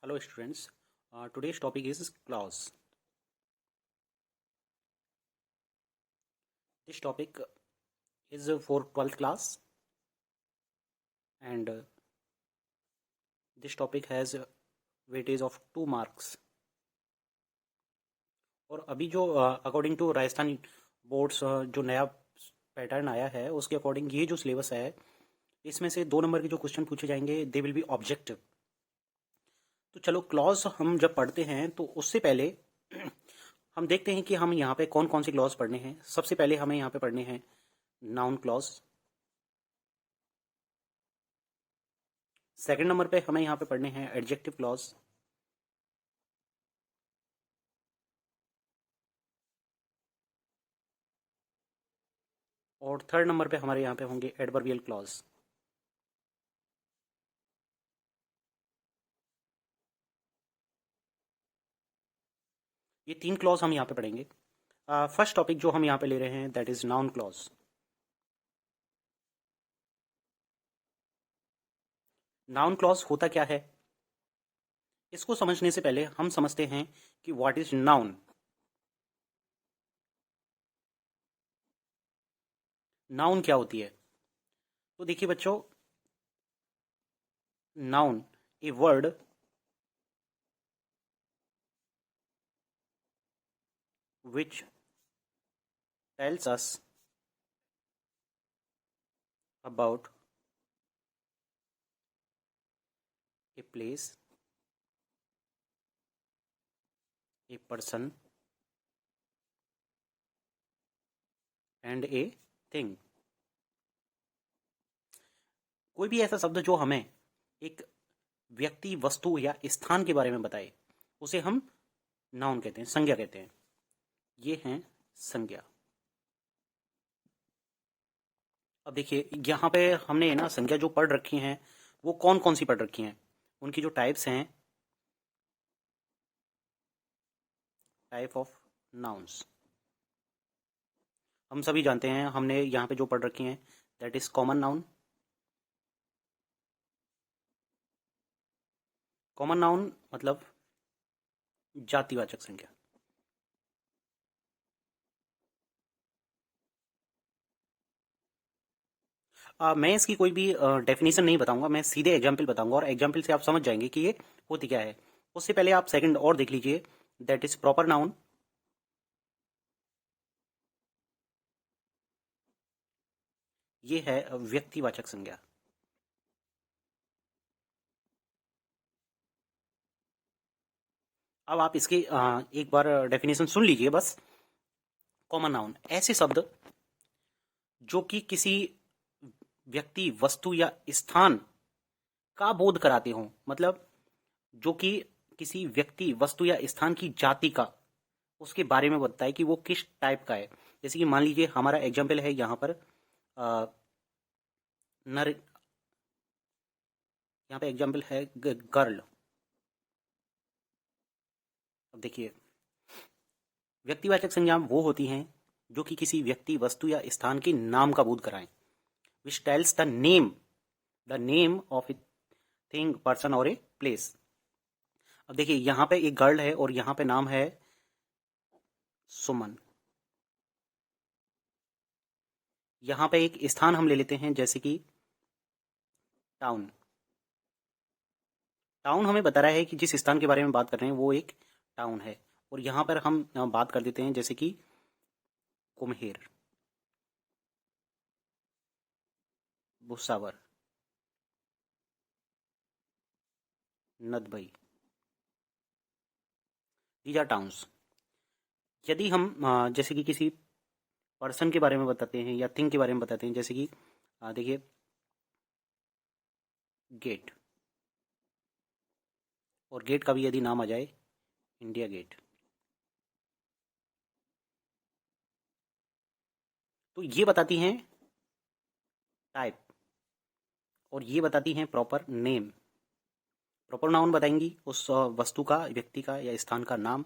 Hello students, today's topic is clause. This topic is for 12th class and this topic has weightage of 2 marks. और अभी जो according to Rajasthan boards जो नया pattern आया है उसके अकॉर्डिंग ये जो सिलेबस है इसमें से 2 नंबर के जो क्वेश्चन पूछे जाएंगे दे विल बी ऑब्जेक्टिव. तो चलो क्लॉज हम जब पढ़ते हैं तो उससे पहले हम देखते हैं कि हम यहाँ पे कौन कौन से क्लॉज पढ़ने हैं. सबसे पहले हमें यहाँ पे पढ़ने हैं नाउन क्लॉज. सेकंड नंबर पे हमें यहाँ पे पढ़ने हैं एडजेक्टिव क्लॉज. और थर्ड नंबर पे हमारे यहाँ पे होंगे एडवर्बियल क्लॉज. ये 3 क्लॉज हम यहाँ पे पढ़ेंगे. फर्स्ट टॉपिक जो हम यहाँ पे ले रहे हैं that is noun clause. Noun clause होता क्या है इसको समझने से पहले हम समझते हैं कि व्हाट इज नाउन. नाउन क्या होती है. तो देखिए बच्चों, noun a word which tells us about a place, a person and a thing. कोई भी ऐसा शब्द जो हमें एक व्यक्ति, वस्तु या स्थान के बारे में बताए उसे हम नाउन कहते हैं, संज्ञा कहते हैं. ये हैं संज्ञा. अब देखिए यहाँ पे हमने ना संज्ञा जो पढ़ रखी हैं वो कौन कौन सी पढ़ रखी हैं. उनकी जो टाइप्स हैं, टाइप ऑफ नाउन्स, हम सभी जानते हैं. हमने यहाँ पे जो पढ़ रखी हैं that is common noun. Common noun मतलब जातिवाचक संज्ञा. मैं इसकी कोई भी डेफिनेशन नहीं बताऊंगा, मैं सीधे एग्जाम्पल बताऊंगा और एग्जाम्पल से आप समझ जाएंगे कि ये होती क्या है. उससे पहले आप सेकंड और देख लीजिए दैट इज प्रॉपर नाउन. ये है व्यक्तिवाचक संज्ञा. अब आप इसके एक बार डेफिनेशन सुन लीजिए बस. कॉमन नाउन ऐसे शब्द जो कि किसी व्यक्ति, वस्तु या स्थान का बोध कराते हों. मतलब जो कि किसी व्यक्ति, वस्तु या स्थान की जाति का, उसके बारे में बताए कि वो किस टाइप का है. जैसे कि मान लीजिए हमारा एग्जाम्पल है यहाँ पर नर. यहाँ पे एग्जाम्पल है गर्ल. अब देखिए व्यक्तिवाचक संज्ञा वो होती हैं जो कि किसी व्यक्ति, वस्तु या स्थान के नाम का बोध कराएं. Which tells the name of a thing, person और ए प्लेस. अब देखिए यहाँ पे एक गर्ल है और यहाँ पे नाम है सुमन. यहाँ पे एक स्थान हम ले लेते हैं जैसे कि टाउन. टाउन हमें बता रहा है कि जिस स्थान के बारे में बात कर रहे हैं वो एक टाउन है. और यहाँ पर हम बात कर देते हैं जैसे कि Kumher, Bhusawar, Nadbai. These are towns. यदि हम जैसे कि किसी पर्सन के बारे में बताते हैं या थिंग के बारे में बताते हैं जैसे कि देखिए गेट. और गेट का भी यदि नाम आ जाए इंडिया गेट, तो ये बताती हैं टाइप और ये बताती हैं प्रॉपर नेम. प्रॉपर नाउन बताएंगी उस वस्तु का, व्यक्ति का या स्थान का नाम.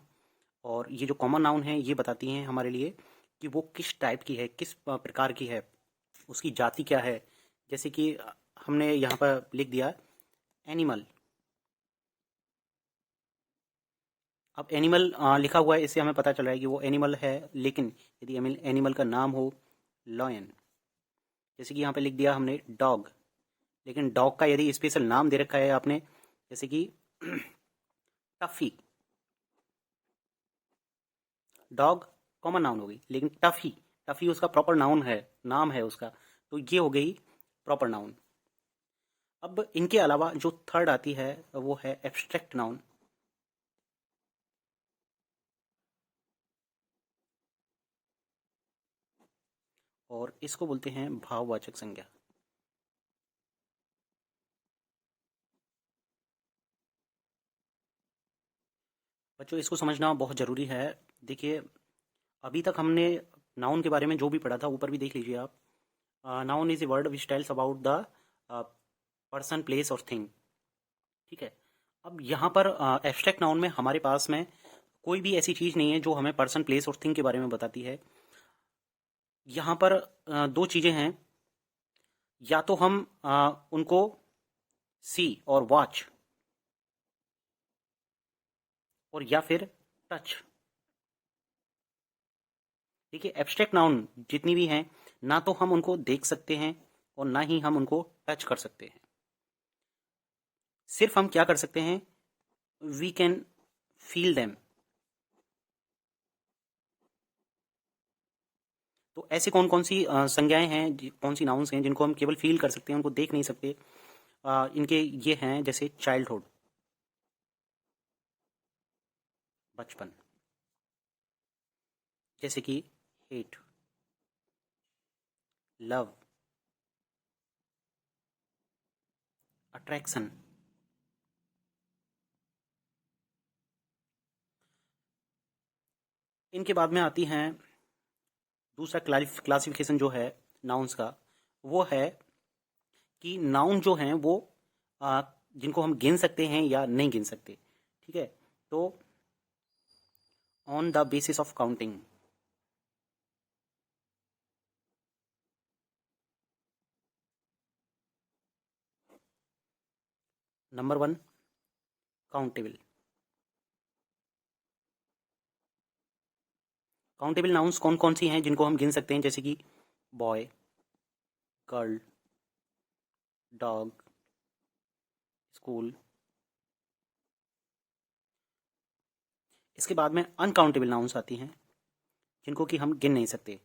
और ये जो कॉमन नाउन है ये बताती हैं हमारे लिए कि वो किस टाइप की है, किस प्रकार की है, उसकी जाति क्या है. जैसे कि हमने यहाँ पर लिख दिया एनिमल. अब एनिमल लिखा हुआ है, इससे हमें पता चल रहा है कि वो एनिमल है, लेकिन यदि एनिमल का नाम हो लॉयन, जैसे कि यहाँ पे लिख दिया हमने डॉग, लेकिन डॉग का यदि स्पेशल नाम दे रखा है आपने, जैसे कि टफी, डॉग कॉमन नाउन हो गई, लेकिन टफी, टफी उसका प्रॉपर नाउन है, नाम है उसका, तो ये हो गई प्रॉपर नाउन। अब इनके अलावा जो थर्ड आती है वो है एब्स्ट्रैक्ट नाउन। और इसको बोलते हैं भाववाचक संज्ञा। बच्चों इसको समझना बहुत ज़रूरी है। देखिए, अभी तक हमने नाउन के बारे में जो भी पढ़ा था, ऊपर भी देख लीजिए आप। Noun is a word which tells about the person, place और थिंग। ठीक है। अब यहाँ पर एब्स्ट्रैक्ट नाउन में हमारे पास में कोई भी ऐसी चीज़ नहीं है जो हमें पर्सन, प्लेस और थिंग के बारे में बताती है। यहाँ पर दो चीज़ें हैं, या तो हम उनको सी और वॉच, और या फिर टच। देखिए, एब्स्ट्रैक्ट नाउन जितनी भी हैं, ना तो हम उनको देख सकते हैं और ना ही हम उनको टच कर सकते हैं। सिर्फ हम क्या कर सकते हैं, वी कैन फील देम। तो ऐसी कौन कौन सी संज्ञाएं हैं, कौन सी नाउन्स हैं जिनको हम केवल फील कर सकते हैं, उनको देख नहीं सकते। इनके ये हैं, जैसे चाइल्डहुड, बचपन, जैसे कि हेट, लव, अट्रैक्शन। इनके बाद में आती हैं दूसरा क्लासिफिकेशन जो है नाउन्स का, वो है कि नाउन जो हैं वो आ, जिनको हम गिन सकते हैं या नहीं गिन सकते। ठीक है। तो on the basis of counting. Number one, countable. Countable nouns कौन कौन सी हैं जिनको हम गिन सकते हैं, जैसे कि बॉय, गर्ल, डॉग, स्कूल। इसके बाद में अनकाउंटेबल नाउन्स आती हैं जिनको कि हम गिन नहीं सकते।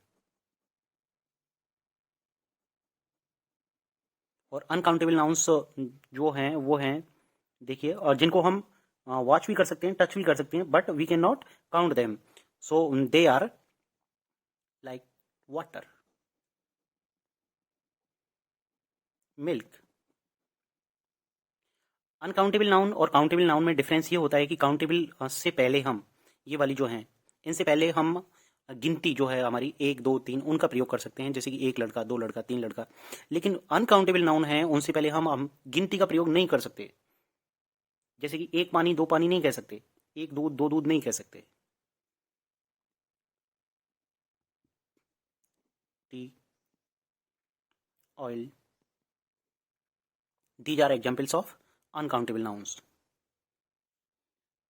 और अनकाउंटेबल नाउन्स जो हैं वो हैं, देखिए, और जिनको हम वॉच भी कर सकते हैं, टच भी कर सकते हैं, बट वी कैन नॉट काउंट देम। So they are like water, milk. Uncountable noun और काउंटेबल नाउन में डिफरेंस ये होता है कि काउंटेबल से पहले हम, ये वाली जो हैं, इनसे पहले हम गिनती जो है हमारी 1 2 3 उनका प्रयोग कर सकते हैं, जैसे कि एक लड़का, दो लड़का, तीन लड़का। लेकिन अनकाउंटेबल नाउन है, उनसे पहले हम गिनती का प्रयोग नहीं कर सकते। जैसे कि एक पानी, दो पानी नहीं कह सकते, एक दूध, दो दूध नहीं कह सकते। Tea, oil, these are examples of uncountable nouns.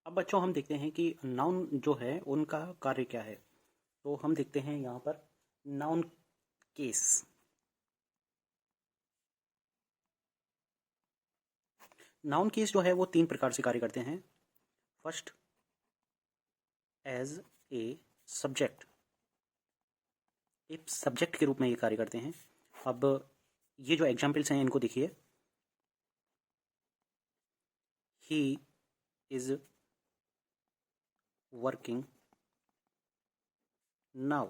अब बच्चों हम देखते हैं कि नाउन जो है उनका कार्य क्या है। तो हम देखते हैं यहाँ पर नाउन केस। नाउन केस जो है वो 3 प्रकार से कार्य करते हैं। फर्स्ट, एज ए सब्जेक्ट, एक सब्जेक्ट के रूप में ये कार्य करते हैं। अब ये जो एग्जाम्पल्स हैं इनको देखिए। He is working now.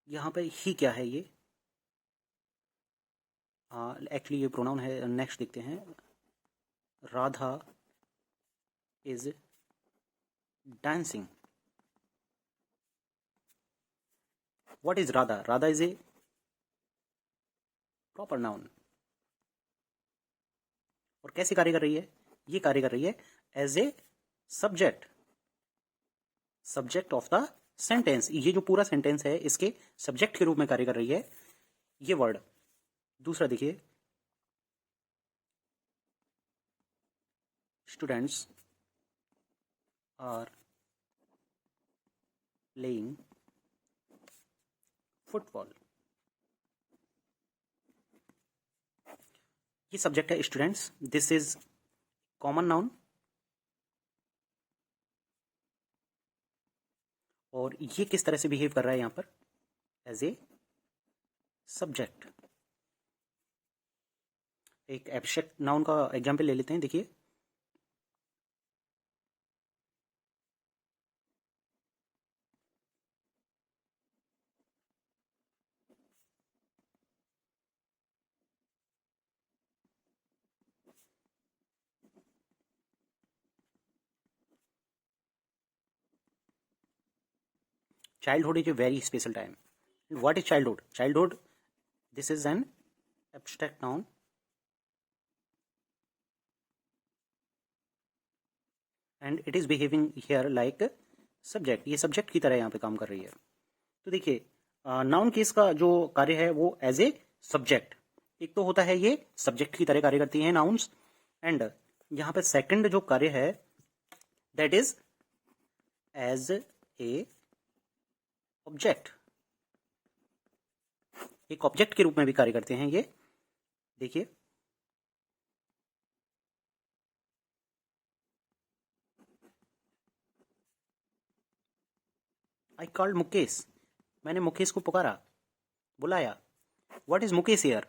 यहाँ पर ही क्या है, ये एक्चुअली ये प्रोनाउन है। नेक्स्ट देखते हैं, Radha is dancing. What is Radha? Radha is a proper noun. और कैसे कार्य कर रही है? ये कार्य कर रही है as a subject, subject of the sentence. ये जो पूरा सेंटेंस है इसके सब्जेक्ट के रूप में कार्य कर रही है ये वर्ड। दूसरा देखिए, स्टूडेंट्स आर प्लेइंग फुटबॉल। ये सब्जेक्ट है students, this is common noun और ये किस तरह से बिहेव कर रहा है यहां पर एज ए सब्जेक्ट। एक एब्स्ट्रैक्ट नाउन का एग्जाम्पल ले लेते हैं, देखिए childhood is a very special time. What is childhood? Childhood, this is an abstract noun and it is behaving here like subject. ये subject की तरह यहाँ पे काम कर रही है। तो देखिए नाउन केस का जो कार्य है वो एज ए सब्जेक्ट, एक तो होता है ये सब्जेक्ट की तरह कार्य करती हैं नाउन्स, एंड यहाँ पे सेकंड जो कार्य है that is as a object, एक ऑब्जेक्ट के रूप में भी कार्य करते हैं ये। देखिए आई कॉल्ड मुकेश, मैंने मुकेश को पुकारा, बुलाया। What is Mukesh here?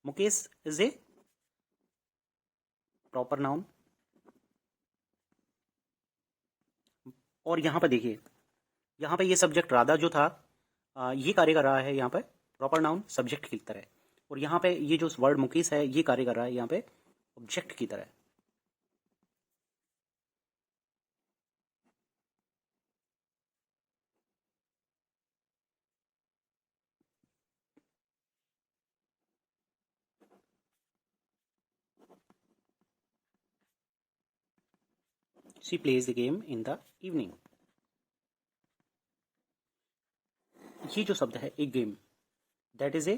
Mukesh is a proper noun. और यहां पर देखिए, यहां पे ये सब्जेक्ट राधा जो था ये कार्य कर रहा है यहाँ पे प्रॉपर नाउन सब्जेक्ट की तरह, और यहाँ पे ये जो वर्ड मुकेश है ये कार्य कर रहा है यहाँ पे ऑब्जेक्ट की तरह। She plays the game in the evening. ये जो शब्द है एक game, that is a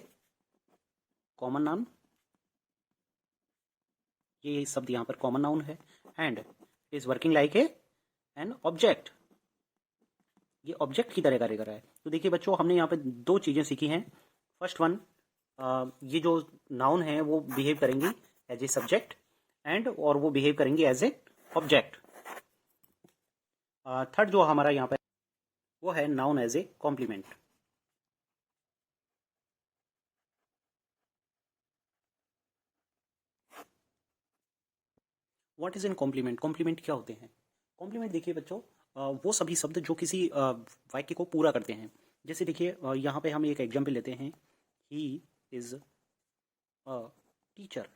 common noun, ये शब्द यहाँ पर कॉमन नाउन है and is working like A an object, ये ऑब्जेक्ट की तरह कार्य कर रहा है। तो देखिए बच्चों, हमने यहाँ पे दो चीजें सीखी हैं। फर्स्ट वन, ये जो नाउन है वो बिहेव करेंगी एज ए सब्जेक्ट एंड और वो बिहेव करेंगी एज ए ऑब्जेक्ट। थर्ड जो हमारा यहाँ पे वो है noun as a complement. What is an complement? Complement क्या होते हैं? कॉम्प्लीमेंट देखिए बच्चों, वो सभी शब्द जो किसी वाक्य को पूरा करते हैं। जैसे देखिए यहाँ पे हम एक एग्जाम्पल लेते हैं, ही इज अ टीचर।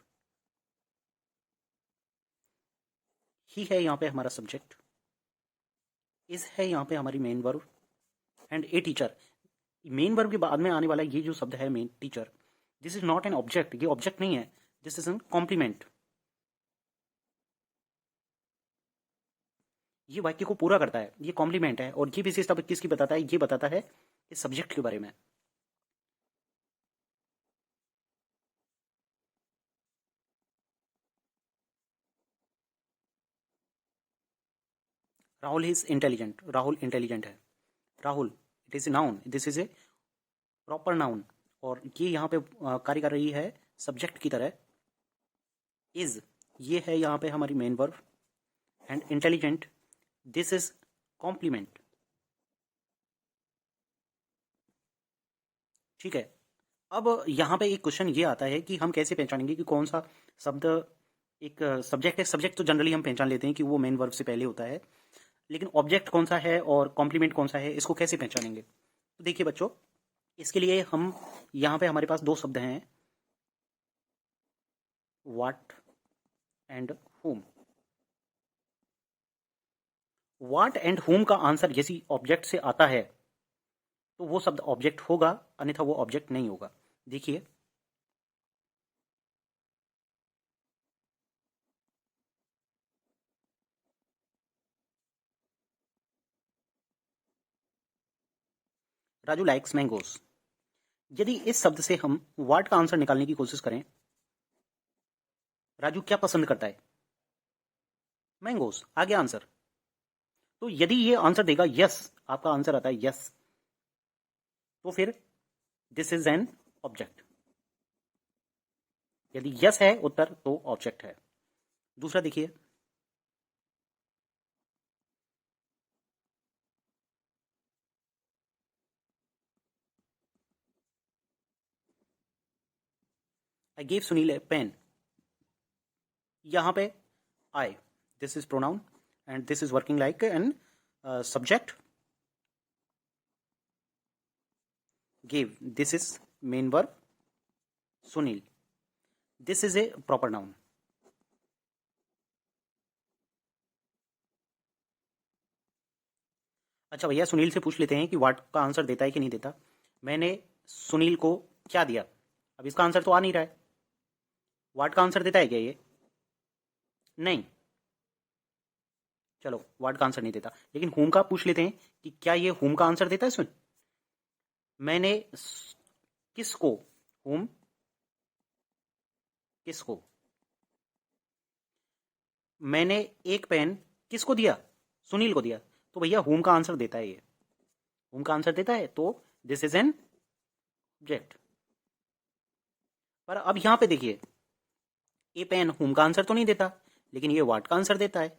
ही है यहाँ पे हमारा सब्जेक्ट, इज है यहाँ पे हमारी main verb and a teacher. Main verb के बाद में आने वाला ये जो शब्द है main teacher, this is not an object, ये ऑब्जेक्ट नहीं है, दिस इज एन कॉम्प्लीमेंट। ये वाक्य को पूरा करता है, ये कॉम्प्लीमेंट है। और ये विशेषता किसकी बताता है? ये बताता है इस सब्जेक्ट के बारे में। Rahul is intelligent, Rahul intelligent है। Rahul, it is a noun, this is a proper noun और ये यहाँ पे कार्य कर रही है सब्जेक्ट की तरह। इज, ये है यहाँ पे हमारी main verb and intelligent, this is complement. ठीक है, अब यहाँ पे एक क्वेश्चन ये आता है कि हम कैसे पहचानेंगे कि कौन सा शब्द एक सब्जेक्ट है। सब्जेक्ट तो जनरली हम पहचान लेते हैं कि वो मेन वर्ब से पहले होता है, लेकिन ऑब्जेक्ट कौन सा है और कॉम्प्लीमेंट कौन सा है, इसको कैसे पहचानेंगे? तो देखिए बच्चों, इसके लिए हम यहाँ पे हमारे पास दो शब्द हैं, what and whom। What and whom का आंसर यदि ऑब्जेक्ट से आता है तो वो शब्द ऑब्जेक्ट होगा, अन्यथा वो ऑब्जेक्ट नहीं होगा। देखिए राजू लाइक्स मैंगोस, यदि इस शब्द से हम व्हाट का आंसर निकालने की कोशिश करें, राजू क्या पसंद करता है? मैंगोस, आगे आंसर। तो यदि ये आंसर देगा यस, आपका आंसर आता है यस, तो फिर दिस इज एन ऑब्जेक्ट। यदि यस है उत्तर तो ऑब्जेक्ट है। दूसरा देखिए, I give Sunil a pen. यहां पे I, this is pronoun and this is working like an subject. Give, this is main verb. Sunil, this is a proper noun. अच्छा भैया, सुनील से पूछ लेते हैं कि वाट का आंसर देता है कि नहीं देता। मैंने सुनील को क्या दिया? अब इसका आंसर तो आ नहीं रहा है। वाट का आंसर देता है क्या ये? नहीं। चलो, वाट का आंसर नहीं देता, लेकिन होम का पूछ लेते हैं कि क्या ये होम का आंसर देता है। सुन, मैंने किसको, होम किसको, मैंने एक पेन किसको दिया? सुनील को दिया। तो भैया होम का आंसर देता है ये, होम का आंसर देता है, तो दिस इज एन ऑब्जेक्ट। पर अब यहां पे देखिए, ए पेन होम का आंसर तो नहीं देता, लेकिन ये वाट का आंसर देता है।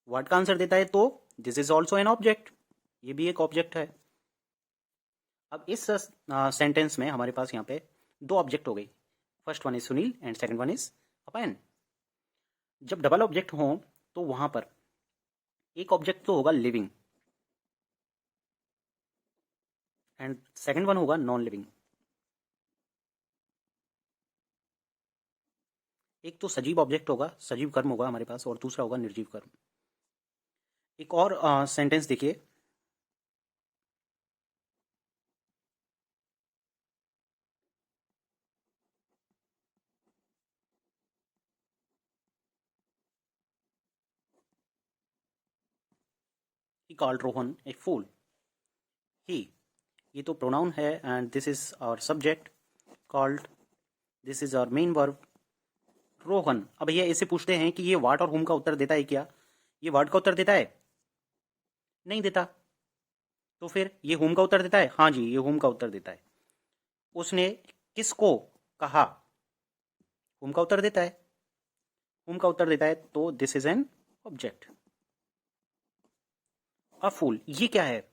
वाट का आंसर देता है तो this is also an object, ये भी एक ऑब्जेक्ट है। अब इस सेंटेंस में हमारे पास यहाँ पे दो ऑब्जेक्ट हो गई। First one is Sunil and second one is a pen. जब डबल ऑब्जेक्ट हो तो वहां पर एक ऑब्जेक्ट तो होगा लिविंग एंड सेकंड वन होगा नॉन लिविंग। एक तो सजीव ऑब्जेक्ट होगा, सजीव कर्म होगा हमारे पास, और दूसरा होगा निर्जीव कर्म। एक और सेंटेंस देखिए, ही कॉल्ड रोहन ए फूल। ही, ये तो प्रोनाउन है and this is our subject called, this is our main verb Rohan. अब भैया इसे पूछते हैं कि ये वाट और होम का उत्तर देता है क्या? ये वाट का उत्तर देता है? नहीं देता। तो फिर ये होम का उत्तर देता है? हाँ जी, ये होम का उत्तर देता है। उसने किसको कहा? होम का उत्तर देता है, होम का उत्तर देता है, तो दिस इज एन ऑब्जेक्ट। अ फूल, ये क्या है?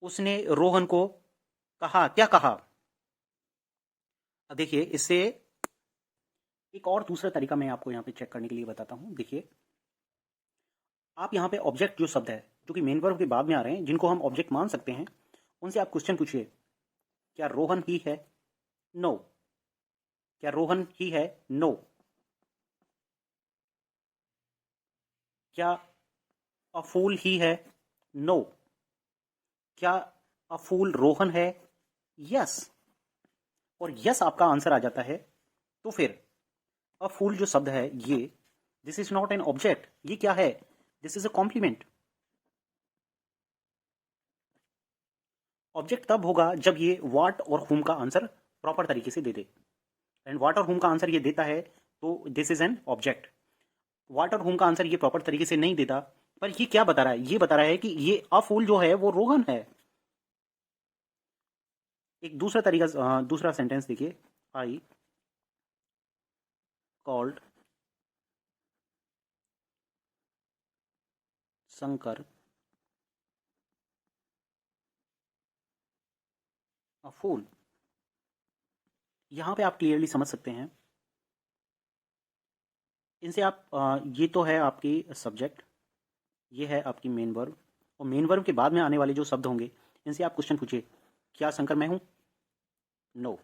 उसने रोहन को कहा, क्या कहा? अब देखिए, इससे एक और दूसरा तरीका मैं आपको यहाँ पे चेक करने के लिए बताता हूँ। देखिए, आप यहाँ पे ऑब्जेक्ट जो शब्द है, जो कि मेन वर्ब के बाद में आ रहे हैं, जिनको हम ऑब्जेक्ट मान सकते हैं, उनसे आप क्वेश्चन पूछिए, क्या रोहन ही है? नो। क्या रोहन ही है? नो। क्या अ फूल ही है? नो। क्या अ फूल रोहन है? यस। और यस आपका आंसर आ जाता है। तो फिर अ फूल जो शब्द है ये, this is not an object, ये क्या है? This is a compliment. Object तब होगा जब ये वाट और हुम का आंसर प्रॉपर तरीके से दे दे, एंड वाट और हुम का आंसर ये देता है तो दिस इज एन ऑब्जेक्ट। वाट और हुम का आंसर ये प्रॉपर तरीके से नहीं देता, पर ये क्या बता रहा है? ये बता रहा है कि ये अ फूल जो है वो रोहन है। एक दूसरा तरीका, दूसरा सेंटेंस देखिए, आई कॉल्ड शंकर अ फूल। यहां पे आप क्लियरली समझ सकते हैं, इनसे आप ये तो है आपकी सब्जेक्ट, ये है आपकी मेन वर्ब, और मेन वर्ब के बाद में आने वाले जो शब्द होंगे, इनसे आप क्वेश्चन पूछिए, क्या शंकर मैं हूं? नो।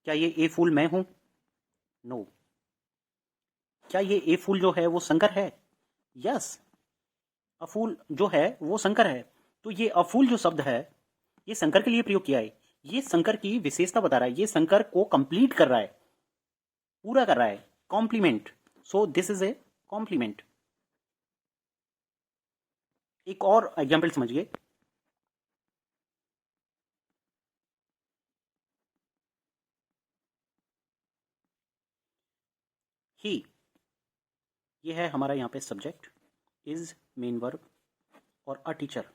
क्या ये ए फूल मैं हूं? नो। क्या ये ए फूल जो है वो शंकर है? यस। अफूल जो है वो शंकर है। तो ये अफूल जो शब्द है, ये शंकर के लिए प्रयोग किया है। ये शंकर की विशेषता बता रहा है, ये शंकर को कंप्लीट कर रहा है, पूरा कर रहा है, complement. So this is a complement. एक और एग्जाम्पल समझिए, ही, ये है हमारा यहाँ पे सब्जेक्ट, इज मेन वर्ब और अ टीचर।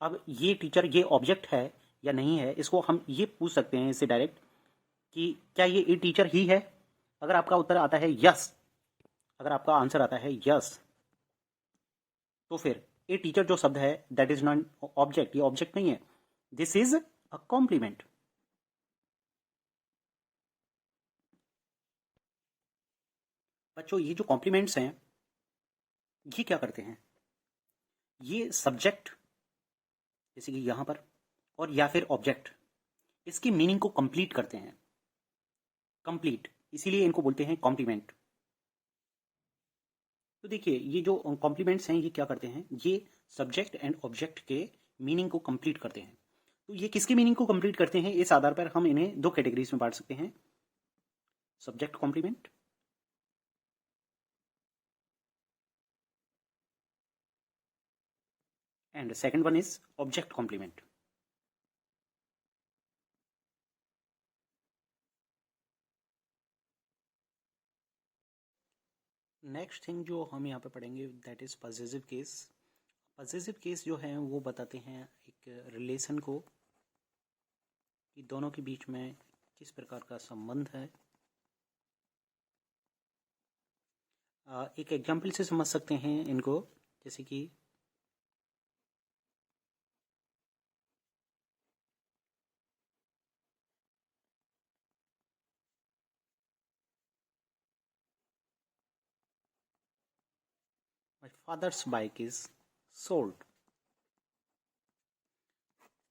अब ये टीचर ये ऑब्जेक्ट है या नहीं है, इसको हम ये पूछ सकते हैं इससे डायरेक्ट कि क्या ये ए टीचर ही है। अगर आपका उत्तर आता है यस, अगर आपका आंसर आता है यस, तो फिर ए टीचर जो शब्द है दैट इज नॉट ऑब्जेक्ट, ये ऑब्जेक्ट नहीं है, दिस इज अ कॉम्प्लीमेंट। बच्चों ये जो कॉम्प्लीमेंट्स हैं ये क्या करते हैं, ये सब्जेक्ट जैसे कि यहां पर और या फिर ऑब्जेक्ट, इसकी मीनिंग को कंप्लीट करते हैं, कंप्लीट, इसीलिए इनको बोलते हैं कॉम्प्लीमेंट। तो देखिए ये जो कॉम्प्लीमेंट्स हैं ये क्या करते हैं, ये सब्जेक्ट एंड ऑब्जेक्ट के मीनिंग को कंप्लीट करते हैं। तो ये किसकी मीनिंग को कंप्लीट करते हैं, इस आधार पर हम इन्हें दो कैटेगरीज में बांट सकते हैं, subject complement and second one is object complement. Next thing जो हम यहाँ पे पढ़ेंगे that is possessive case. Possessive case जो है वो बताते हैं एक रिलेशन को, कि दोनों के बीच में किस प्रकार का संबंध है। एक एग्जाम्पल से समझ सकते हैं इनको, जैसे कि my father's bike is sold,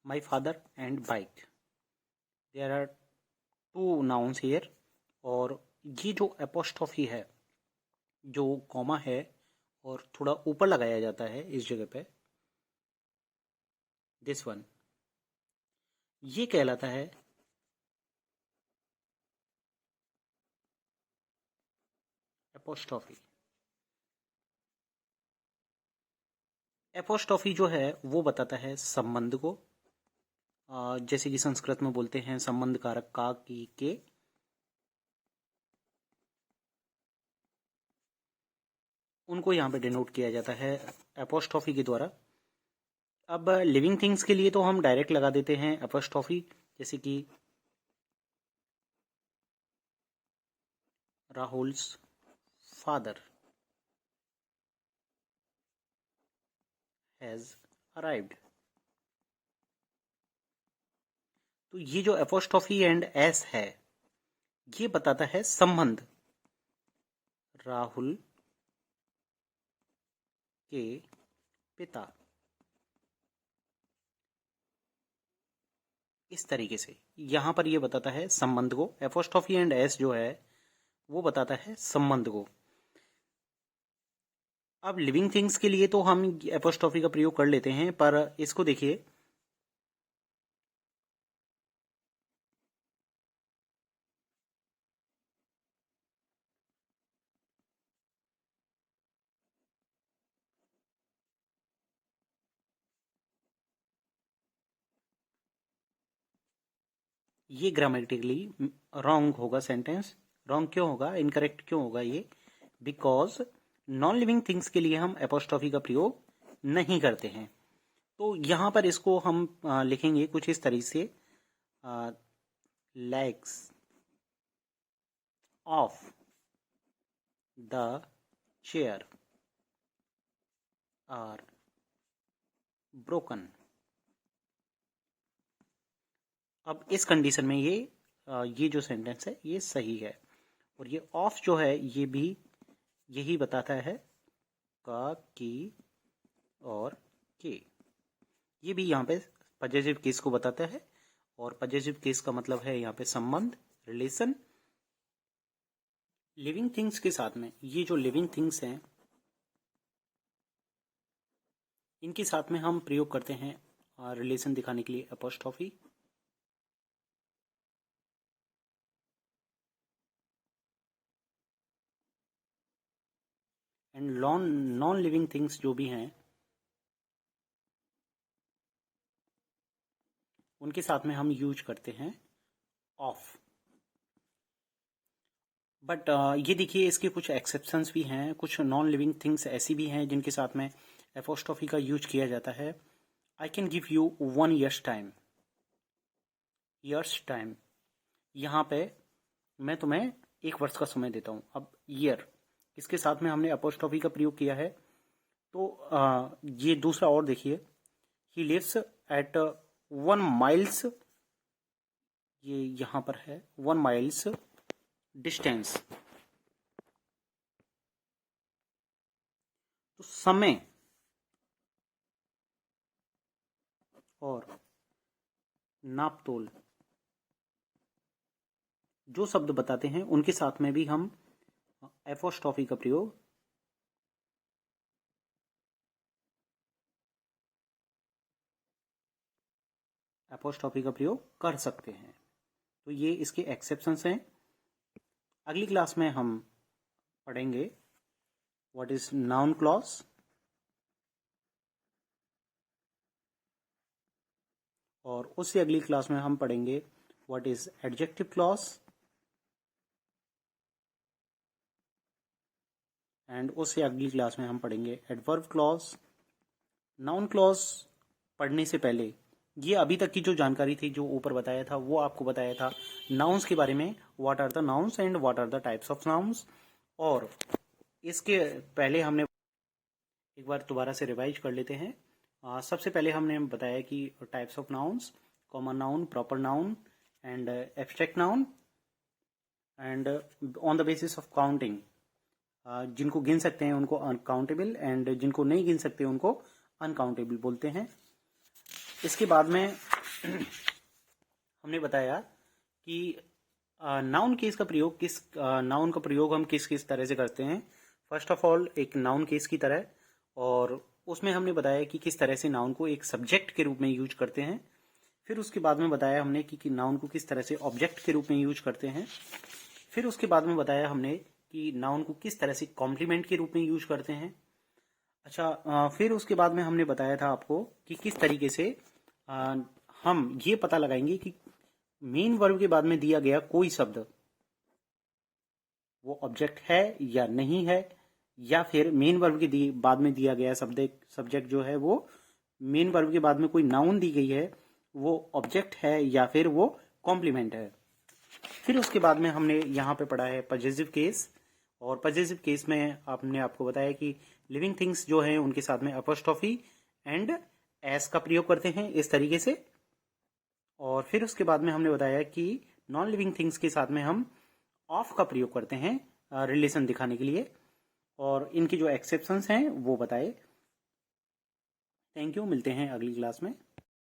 my father and bike, there are two nouns here. और ये जो एपोस्ट्रॉफी है, जो कॉमा है और थोड़ा ऊपर लगाया जाता है इस जगह पे, दिस वन, ये कहलाता है एपोस्ट्रॉफी। एपोस्ट्रॉफी जो है वो बताता है संबंध को, जैसे कि संस्कृत में बोलते हैं संबंध कारक का की के, उनको यहाँ पे डिनोट किया जाता है एपोस्ट्रॉफी के द्वारा। अब लिविंग थिंग्स के लिए तो हम डायरेक्ट लगा देते हैं एपोस्ट्रॉफी, जैसे कि राहुल्स फादर हैज अराइव्ड। तो ये जो एपोस्ट्रॉफी एंड एस है ये बताता है संबंध, राहुल के पिता, इस तरीके से यहां पर ये बताता है संबंध को। एपोस्ट्रॉफी एंड एस जो है वो बताता है संबंध को। अब लिविंग थिंग्स के लिए तो हम एपोस्ट्रॉफी का प्रयोग कर लेते हैं, पर इसको देखिए, ये ग्रामेटिकली रॉन्ग होगा सेंटेंस। रॉन्ग क्यों होगा, इनकरेक्ट क्यों होगा ये, बिकॉज नॉन लिविंग थिंग्स के लिए हम एपोस्ट्रॉफी का प्रयोग नहीं करते हैं। तो यहां पर इसको हम लिखेंगे कुछ इस तरीके से, legs of the chair are broken. अब इस कंडीशन में ये जो सेंटेंस है ये सही है। और ये ऑफ जो है ये भी यही बताता है, का, की और के, ये भी यहाँ पे पजेसिव केस को बताता है। और पजेसिव केस का मतलब है यहाँ पे संबंध, रिलेशन। लिविंग थिंग्स के साथ में ये जो लिविंग थिंग्स हैं इनके साथ में हम प्रयोग करते हैं रिलेशन दिखाने के लिए apostrophe. And non living things जो भी हैं उनके साथ में हम यूज करते हैं ऑफ। बट ये देखिए इसके कुछ एक्सेप्शंस भी हैं, कुछ नॉन लिविंग थिंग्स ऐसी भी हैं जिनके साथ में एपोस्ट्रोफी का यूज किया जाता है। I can give you 1 years time, years time, यहाँ पे मैं तुम्हें 1 वर्ष का समय देता हूँ। अब ईयर इसके साथ में हमने एपोस्ट्रोफी का प्रयोग किया है। तो ये दूसरा और देखिए, ही लिव्स एट 1 माइल्स, ये यहाँ पर है 1 माइल्स डिस्टेंस। तो समय और नापतोल जो शब्द बताते हैं उनके साथ में भी हम एपोस्ट्रोफी का प्रयोग कर सकते हैं। तो ये इसके एक्सेप्शंस हैं। अगली क्लास में हम पढ़ेंगे व्हाट इज नाउन क्लॉज, और उससे अगली क्लास में हम पढ़ेंगे what is adjective clause, and उससे अगली क्लास में हम पढ़ेंगे एडवर्ब क्लॉज। नाउन क्लॉज पढ़ने से पहले ये अभी तक की जो जानकारी थी, जो ऊपर बताया था, वो आपको बताया था नाउन्स के बारे में, what are the nouns and what are the types of nouns. और इसके पहले हमने एक बार दोबारा से रिवाइज कर लेते हैं। सबसे पहले हमने बताया कि types of nouns, common noun, proper noun and abstract noun, and on the basis of counting, जिनको गिन सकते हैं उनको अनकाउंटेबल, एंड जिनको नहीं गिन सकते उनको अनकाउंटेबल बोलते हैं। इसके बाद में हमने बताया कि नाउन केस का प्रयोग नाउन का प्रयोग हम किस किस तरह से करते हैं। फर्स्ट ऑफ ऑल एक नाउन केस की तरह, और उसमें हमने बताया कि किस तरह से नाउन को एक सब्जेक्ट के रूप में यूज करते हैं। फिर उसके बाद में बताया हमने कि नाउन को किस तरह से ऑब्जेक्ट के रूप में यूज करते हैं। फिर उसके बाद में बताया हमने कि नाउन को किस तरह से कॉम्प्लीमेंट के रूप में यूज करते हैं। अच्छा, फिर उसके बाद में हमने बताया था आपको कि किस तरीके से हम ये पता लगाएंगे कि मेन वर्ब के बाद में दिया गया कोई शब्द वो ऑब्जेक्ट है या नहीं है, या फिर मेन वर्ब के बाद में दिया गया सब्जेक्ट जो है वो मेन वर्ब के बाद में कोई नाउन दी गई है वो ऑब्जेक्ट है या फिर वो कॉम्प्लीमेंट है। फिर उसके बाद में हमने यहाँ पे पढ़ा है पजेसिव केस, और पजेसिव केस में आपको बताया कि लिविंग थिंग्स जो हैं उनके साथ में अपोस्ट्रोफी एंड एस का प्रयोग करते हैं इस तरीके से। और फिर उसके बाद में हमने बताया कि नॉन लिविंग थिंग्स के साथ में हम ऑफ का प्रयोग करते हैं रिलेशन दिखाने के लिए, और इनके जो एक्सेप्शंस हैं वो बताए। थैंक यू, मिलते हैं अगली क्लास में।